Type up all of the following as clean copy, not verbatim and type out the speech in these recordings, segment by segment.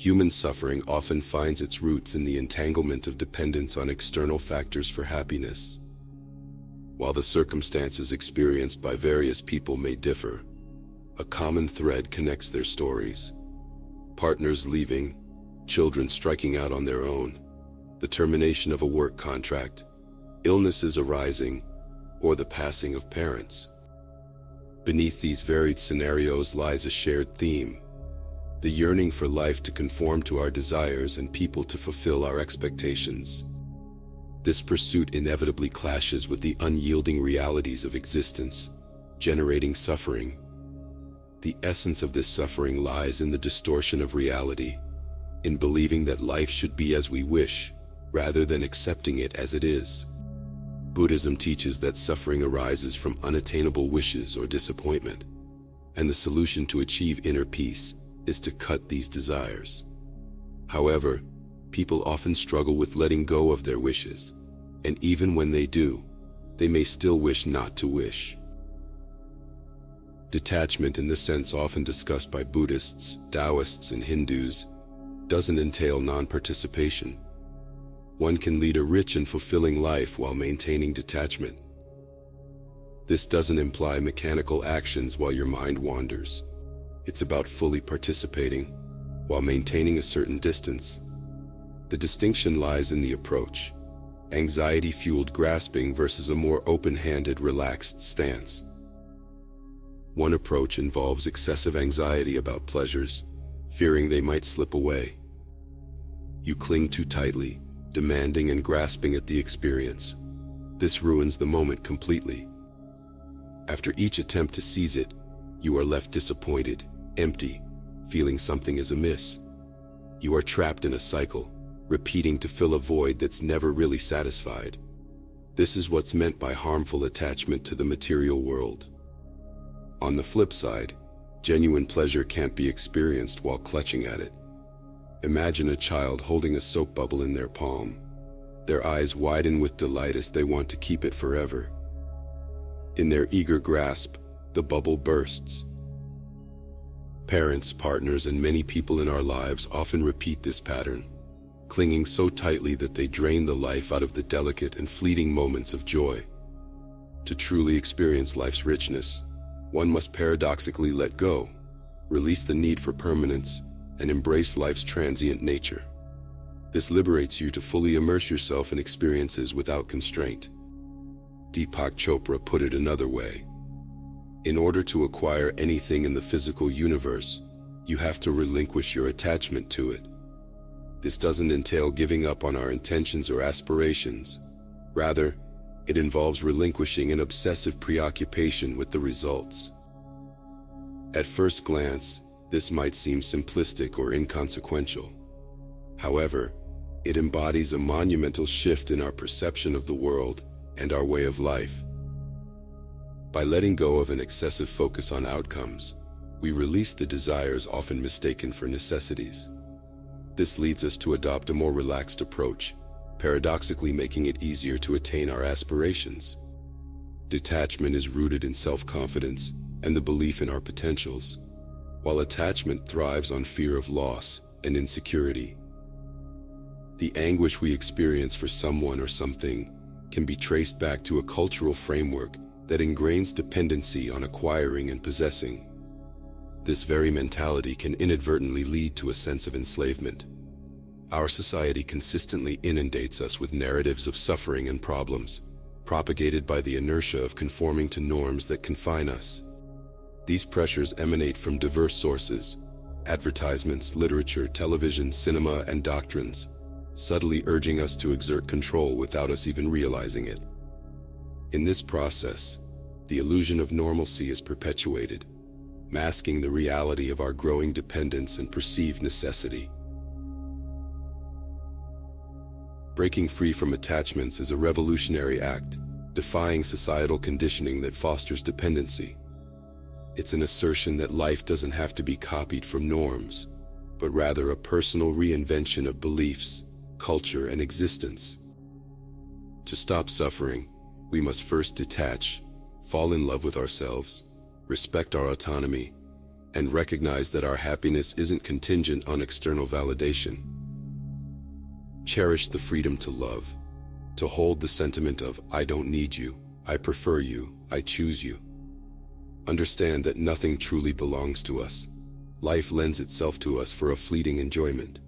Human suffering often finds its roots in the entanglement of dependence on external factors for happiness. While the circumstances experienced by various people may differ, a common thread connects their stories. Partners leaving, children striking out on their own, the termination of a work contract, illnesses arising, or the passing of parents. Beneath these varied scenarios lies a shared theme: the yearning for life to conform to our desires and people to fulfill our expectations. This pursuit inevitably clashes with the unyielding realities of existence, generating suffering. The essence of this suffering lies in the distortion of reality, in believing that life should be as we wish, rather than accepting it as it is. Buddhism teaches that suffering arises from unattainable wishes or disappointment, and the solution to achieve inner peace is to cut these desires. However, people often struggle with letting go of their wishes, and even when they do, they may still wish not to wish. Detachment, in the sense often discussed by Buddhists, Taoists, and Hindus, doesn't entail non-participation. One can lead a rich and fulfilling life while maintaining detachment. This doesn't imply mechanical actions while your mind wanders. It's about fully participating, while maintaining a certain distance. The distinction lies in the approach: anxiety-fueled grasping versus a more open-handed, relaxed stance. One approach involves excessive anxiety about pleasures, fearing they might slip away. You cling too tightly, demanding and grasping at the experience. This ruins the moment completely. After each attempt to seize it, you are left disappointed, empty, feeling something is amiss. You are trapped in a cycle, repeating to fill a void that's never really satisfied. This is what's meant by harmful attachment to the material world. On the flip side, genuine pleasure can't be experienced while clutching at it. Imagine a child holding a soap bubble in their palm. Their eyes widen with delight as they want to keep it forever. In their eager grasp, the bubble bursts. Parents, partners, and many people in our lives often repeat this pattern, clinging so tightly that they drain the life out of the delicate and fleeting moments of joy. To truly experience life's richness, one must paradoxically let go, release the need for permanence, and embrace life's transient nature. This liberates you to fully immerse yourself in experiences without constraint. Deepak Chopra put it another way: in order to acquire anything in the physical universe, you have to relinquish your attachment to it. This doesn't entail giving up on our intentions or aspirations. Rather, it involves relinquishing an obsessive preoccupation with the results. At first glance, this might seem simplistic or inconsequential. However, it embodies a monumental shift in our perception of the world and our way of life. By letting go of an excessive focus on outcomes, we release the desires often mistaken for necessities. This leads us to adopt a more relaxed approach, paradoxically making it easier to attain our aspirations. Detachment is rooted in self-confidence and the belief in our potentials, while attachment thrives on fear of loss and insecurity. The anguish we experience for someone or something can be traced back to a cultural framework that ingrains dependency on acquiring and possessing. This very mentality can inadvertently lead to a sense of enslavement. Our society consistently inundates us with narratives of suffering and problems, propagated by the inertia of conforming to norms that confine us. These pressures emanate from diverse sources: advertisements, literature, television, cinema, and doctrines, subtly urging us to exert control without us even realizing it. In this process, the illusion of normalcy is perpetuated, masking the reality of our growing dependence and perceived necessity. Breaking free from attachments is a revolutionary act, defying societal conditioning that fosters dependency. It's an assertion that life doesn't have to be copied from norms, but rather a personal reinvention of beliefs, culture, and existence. To stop suffering, we must first detach, fall in love with ourselves, respect our autonomy, and recognize that our happiness isn't contingent on external validation. Cherish the freedom to love, to hold the sentiment of, I don't need you, I prefer you, I choose you. Understand that nothing truly belongs to us. Life lends itself to us for a fleeting enjoyment.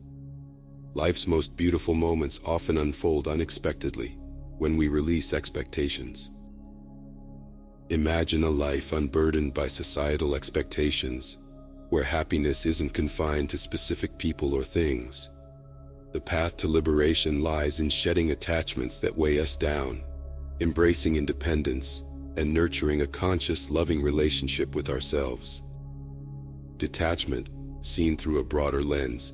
Life's most beautiful moments often unfold unexpectedly when we release expectations. Imagine a life unburdened by societal expectations, where happiness isn't confined to specific people or things. The path to liberation lies in shedding attachments that weigh us down, embracing independence, and nurturing a conscious, loving relationship with ourselves. Detachment, seen through a broader lens,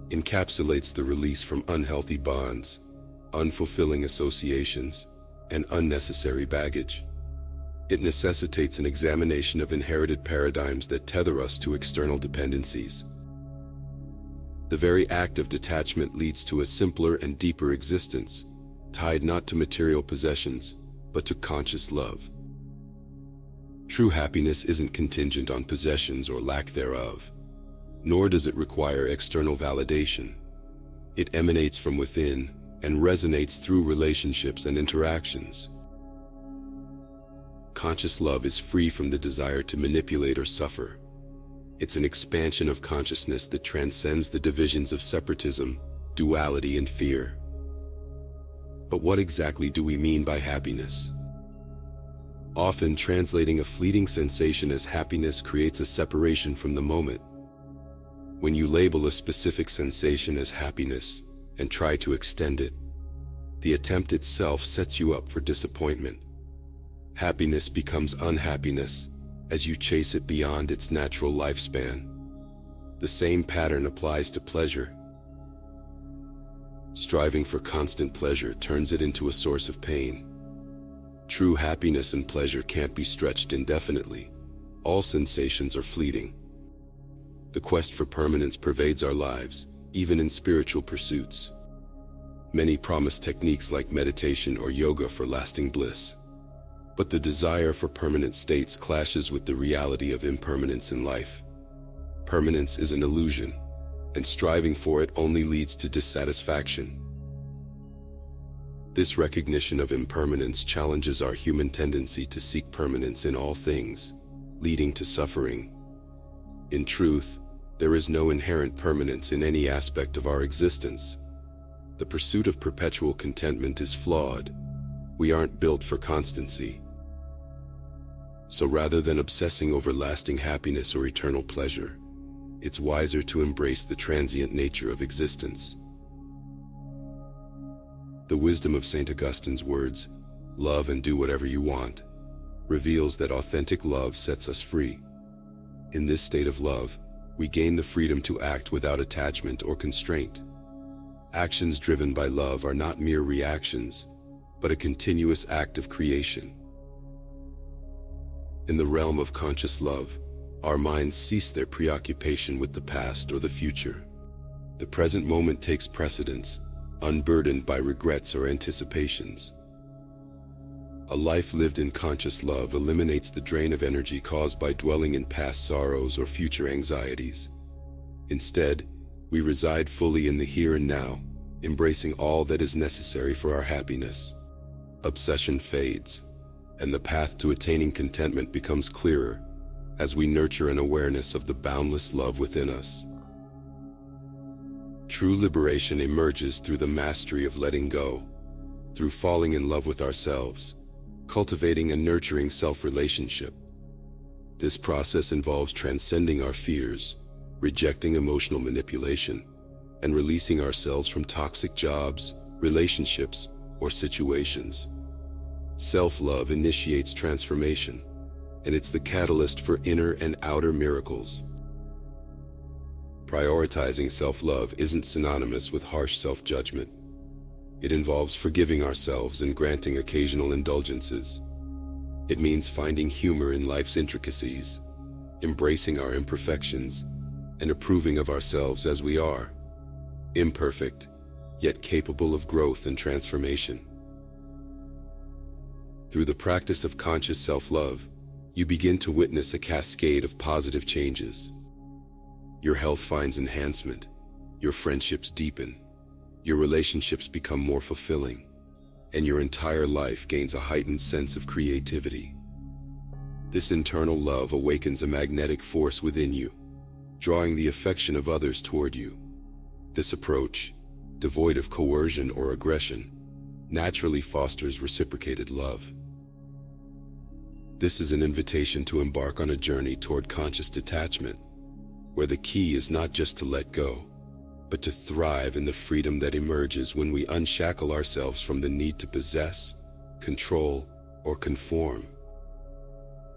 encapsulates the release from unhealthy bonds, unfulfilling associations, and unnecessary baggage. It necessitates an examination of inherited paradigms that tether us to external dependencies. The very act of detachment leads to a simpler and deeper existence, tied not to material possessions, but to conscious love. True happiness isn't contingent on possessions or lack thereof, nor does it require external validation. It emanates from within and resonates through relationships and interactions. Conscious love is free from the desire to manipulate or suffer. It's an expansion of consciousness that transcends the divisions of separatism, duality, and fear. But what exactly do we mean by happiness? Often translating a fleeting sensation as happiness creates a separation from the moment. When you label a specific sensation as happiness and try to extend it, the attempt itself sets you up for disappointment. Happiness becomes unhappiness as you chase it beyond its natural lifespan. The same pattern applies to pleasure. Striving for constant pleasure turns it into a source of pain. True happiness and pleasure can't be stretched indefinitely. All sensations are fleeting. The quest for permanence pervades our lives, even in spiritual pursuits. Many promise techniques like meditation or yoga for lasting bliss. But the desire for permanent states clashes with the reality of impermanence in life. Permanence is an illusion, and striving for it only leads to dissatisfaction. This recognition of impermanence challenges our human tendency to seek permanence in all things, leading to suffering. In truth, there is no inherent permanence in any aspect of our existence. The pursuit of perpetual contentment is flawed. We aren't built for constancy. So rather than obsessing over lasting happiness or eternal pleasure, it's wiser to embrace the transient nature of existence. The wisdom of St. Augustine's words, "Love and do whatever you want," reveals that authentic love sets us free. In this state of love, we gain the freedom to act without attachment or constraint. Actions driven by love are not mere reactions, but a continuous act of creation. In the realm of conscious love, our minds cease their preoccupation with the past or the future. The present moment takes precedence, unburdened by regrets or anticipations. A life lived in conscious love eliminates the drain of energy caused by dwelling in past sorrows or future anxieties. Instead, we reside fully in the here and now, embracing all that is necessary for our happiness. Obsession fades, and the path to attaining contentment becomes clearer as we nurture an awareness of the boundless love within us. True liberation emerges through the mastery of letting go, through falling in love with ourselves, cultivating and nurturing self-relationship. This process involves transcending our fears, rejecting emotional manipulation, and releasing ourselves from toxic jobs, relationships, or situations. Self-love initiates transformation, and it's the catalyst for inner and outer miracles. Prioritizing self-love isn't synonymous with harsh self-judgment. It involves forgiving ourselves and granting occasional indulgences. It means finding humor in life's intricacies, embracing our imperfections, and approving of ourselves as we are, imperfect, yet capable of growth and transformation. Through the practice of conscious self-love, you begin to witness a cascade of positive changes. Your health finds enhancement, your friendships deepen, your relationships become more fulfilling, and your entire life gains a heightened sense of creativity. This internal love awakens a magnetic force within you, drawing the affection of others toward you. This approach, devoid of coercion or aggression, naturally fosters reciprocated love. This is an invitation to embark on a journey toward conscious detachment, where the key is not just to let go, but to thrive in the freedom that emerges when we unshackle ourselves from the need to possess, control, or conform.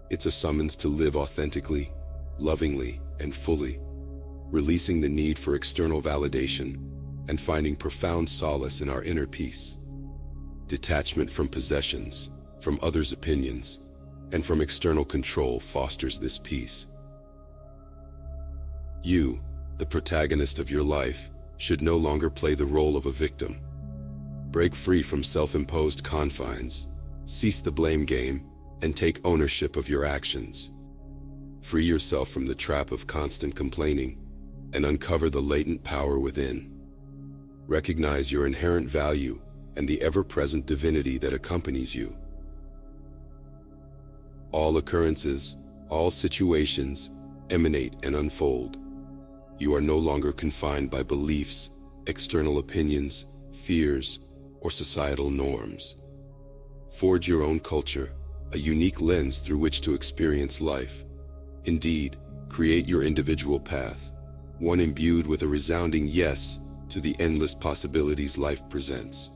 It's a summons to live authentically, lovingly, and fully, releasing the need for external validation and finding profound solace in our inner peace. Detachment from possessions, from others' opinions, and from external control fosters this peace. You, the protagonist of your life, should no longer play the role of a victim. Break free from self-imposed confines, cease the blame game, and take ownership of your actions. Free yourself from the trap of constant complaining and uncover the latent power within. Recognize your inherent value and the ever-present divinity that accompanies you. All occurrences, all situations, emanate and unfold. You are no longer confined by beliefs, external opinions, fears, or societal norms. Forge your own culture, a unique lens through which to experience life. Indeed, create your individual path, one imbued with a resounding yes to the endless possibilities life presents.